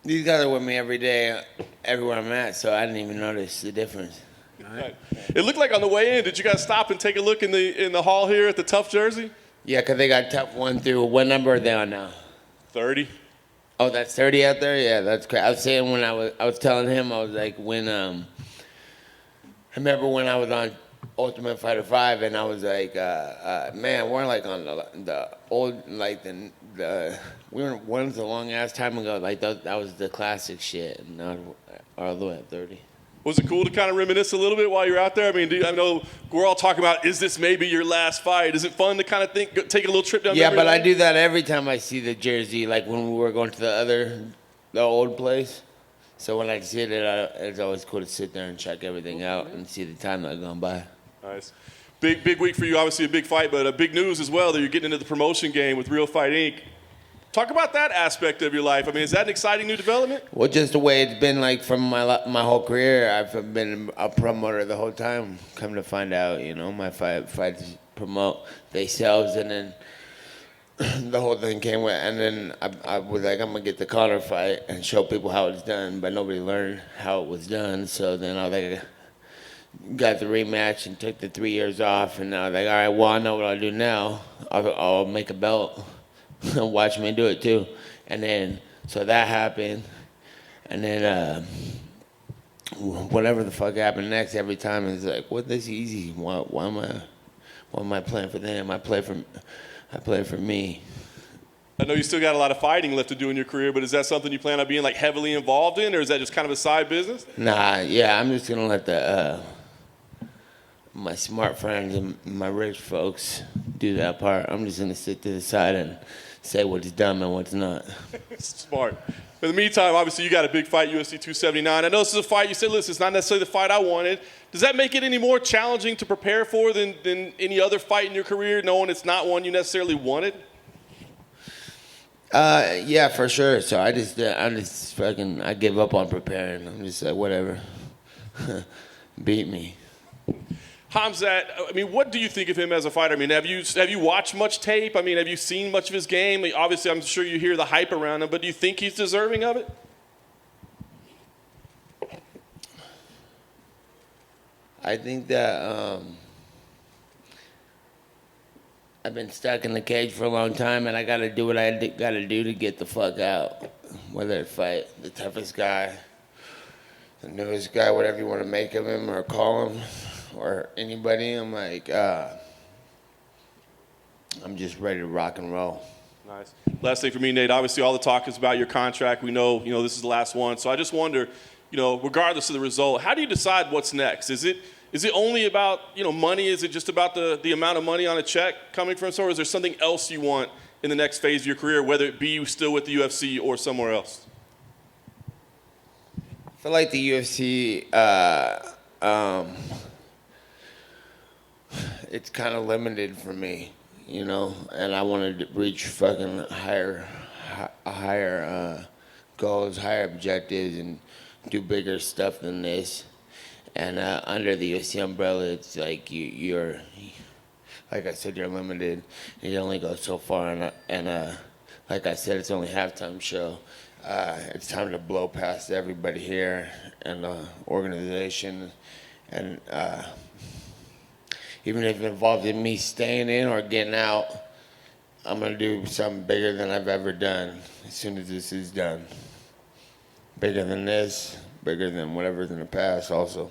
These guys are with me every day, everywhere I'm at, so I didn't even notice the difference. Right. It looked like on the way in, did you guys stop and take a look in the hall here at the Tough jersey? Yeah, 'cause they got Tough 1 through. What number are they on now? 30. Oh, that's 30 out there? Yeah, that's great. I was saying when I was telling him, I was like, when, I remember when I was on Ultimate Fighter 5, and I was like, man, we're like on the old, like we were once a long ass time ago, like that was the classic shit, and now we're all the way at 30. Was it cool to kind of reminisce a little bit while you're out there? I mean, I know we're all talking about, is this maybe your last fight? Is it fun to kind of take a little trip down Yeah, memory but I lane? do that every time I see the jersey, like when we were going to the old place. So when I see it, it's always cool to sit there and check everything out and see the time that's gone by. Nice. Big week for you, obviously a big fight, but big news as well that you're getting into the promotion game with Real Fight Inc. Talk about that aspect of your life. I mean, is that an exciting new development? Well, just the way it's been like from my whole career, I've been a promoter the whole time. Come to find out, my fights promote themselves, and then the whole thing came with, and then I was like, I'm gonna get the Conor fight and show people how it's done, but nobody learned how it was done. So then I was like, got the rematch and took the 3 years off, and I was like, all right, well, I know what I'll do now. I'll make a belt. Watch me do it too. And then, so that happened. And then, whatever the fuck happened next, every time it's like, what, this easy? Why am I playing for them? I play for me. I know you still got a lot of fighting left to do in your career, but is that something you plan on being like heavily involved in, or is that just kind of a side business? Nah, yeah, I'm just gonna let my smart friends and my rich folks do that part. I'm just gonna sit to the side and say what's dumb and what's not. Smart. In the meantime, obviously, you got a big fight, UFC 279. I know this is a fight, you said, listen, it's not necessarily the fight I wanted. Does that make it any more challenging to prepare for than any other fight in your career, knowing it's not one you necessarily wanted? Yeah, for sure. So I give up on preparing. I'm just like, whatever. Beat me. Khamzat, I mean, what do you think of him as a fighter? I mean, have you watched much tape? I mean, have you seen much of his game? Obviously, I'm sure you hear the hype around him, but do you think he's deserving of it? I think that I've been stuck in the cage for a long time, and I got to do what I got to do to get the fuck out. Whether it's fight the toughest guy, the newest guy, whatever you want to make of him or call him, or anybody, I'm like, I'm just ready to rock and roll. Nice. Last thing for me, Nate, obviously all the talk is about your contract. We know, this is the last one. So I just wonder, regardless of the result, how do you decide what's next? Is it only about, money? Is it just about the amount of money on a check coming from somewhere? Or is there something else you want in the next phase of your career, whether it be still with the UFC or somewhere else? I feel like the UFC, it's kind of limited for me, and I want to reach fucking higher goals, higher objectives, and do bigger stuff than this. And under the UFC umbrella, it's like you're, like I said, you're limited. You only go so far, and like I said, it's only a halftime show. It's time to blow past everybody here and the organization, and even if it involves in me staying in or getting out, I'm going to do something bigger than I've ever done as soon as this is done. Bigger than this, bigger than whatever's in the past also.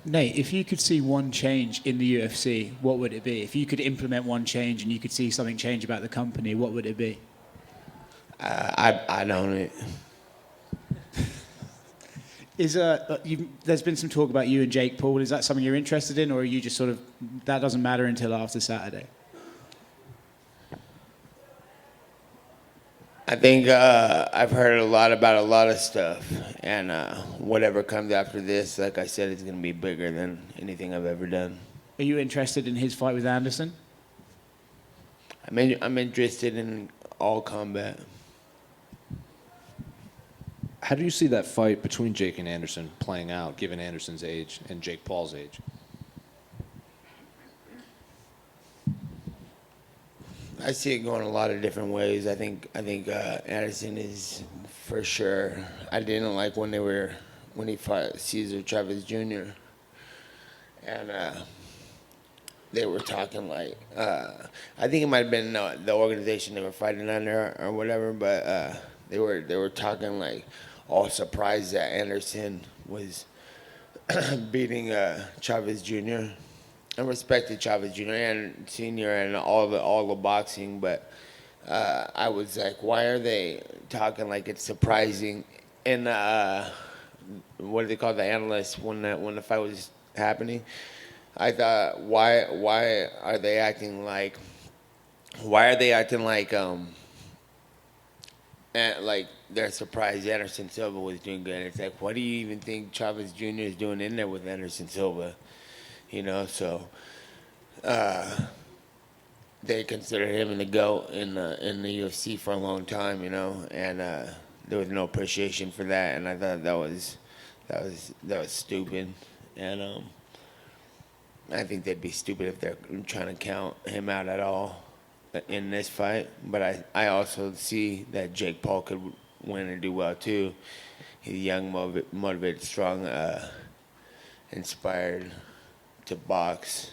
Nate, if you could see one change in the UFC, what would it be? If you could implement one change and you could see something change about the company, what would it be? I don't. There's been some talk about you and Jake Paul. Is that something you're interested in, or are you just sort of, that doesn't matter until after Saturday? I think I've heard a lot about a lot of stuff, and whatever comes after this, like I said, it's going to be bigger than anything I've ever done. Are you interested in his fight with Anderson? I'm interested in all combat. How do you see that fight between Jake and Anderson playing out, given Anderson's age and Jake Paul's age? I see it going a lot of different ways. I think Anderson is for sure. I didn't like when he fought Cesar Chavez Jr. and they were talking like I think it might have been the organization they were fighting under or whatever, but they were talking like all surprised that Anderson was beating Chavez Jr. I respected Chavez Jr. and Senior and all the boxing, but I was like, why are they talking like it's surprising? And what do they call the analysts when the fight was happening? I thought, why are they acting like like they're surprised Anderson Silva was doing good? It's like, what do you even think Chavez Jr. is doing in there with Anderson Silva? You know, so they considered him the GOAT in the UFC for a long time, you know, and there was no appreciation for that, and I thought that was stupid, and I think they'd be stupid if they're trying to count him out at all in this fight. But I also see that Jake Paul could win and do well too. He's a young, motivated, strong, inspired to box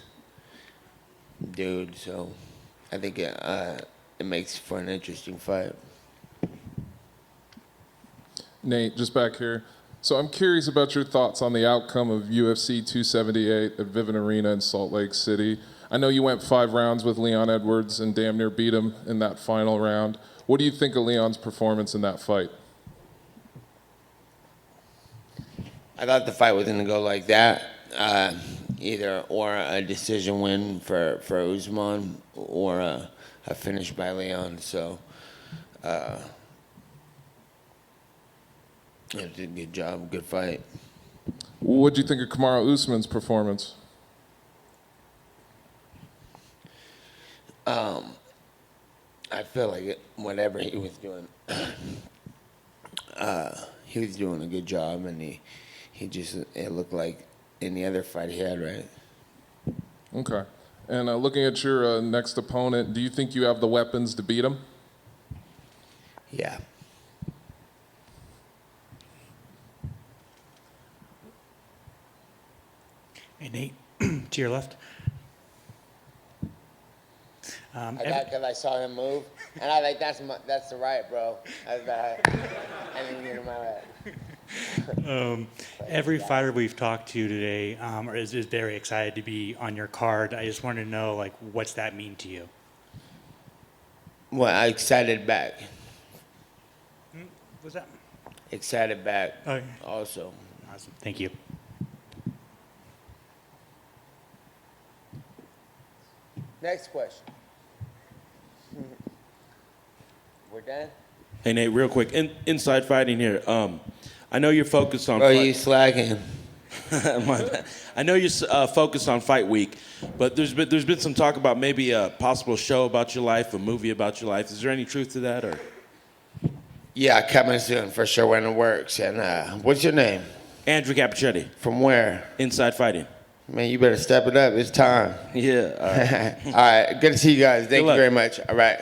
dude. So I think it makes for an interesting fight. Nate, just back here. So I'm curious about your thoughts on the outcome of UFC 278 at Vivint Arena in Salt Lake City. I know you went 5 rounds with Leon Edwards and damn near beat him in that final round. What do you think of Leon's performance in that fight? I thought the fight was going to go like that, either or a decision win for Usman or a finish by Leon. So it did a good job, good fight. What do you think of Kamaru Usman's performance? I feel like whatever he was doing, he was doing a good job, and it looked like any other fight he had, right? Okay. And looking at your next opponent, do you think you have the weapons to beat him? Yeah. Hey, Nate, to your left. Because I saw him move, and I was like, that's the right, bro. I didn't get him my right. Every fighter we've talked to today is very excited to be on your card. I just wanted to know, like, what's that mean to you? Well, I excited back. What's that? Excited back. Okay. Also. Awesome. Thank you. Next question. We're done? Hey, Nate, real quick. Inside fighting here. I know you're focused on Bro, you slacking. My bad. I know you're focused on Fight Week, but there's been some talk about maybe a possible show about your life, a movie about your life. Is there any truth to that, or? Yeah, coming soon for sure when it works. And what's your name? Andrew Capichetti. From where? Inside Fighting. Man, you better step it up. It's time. Yeah. All right. All right. Good to see you guys. Thank you luck. very much. All right.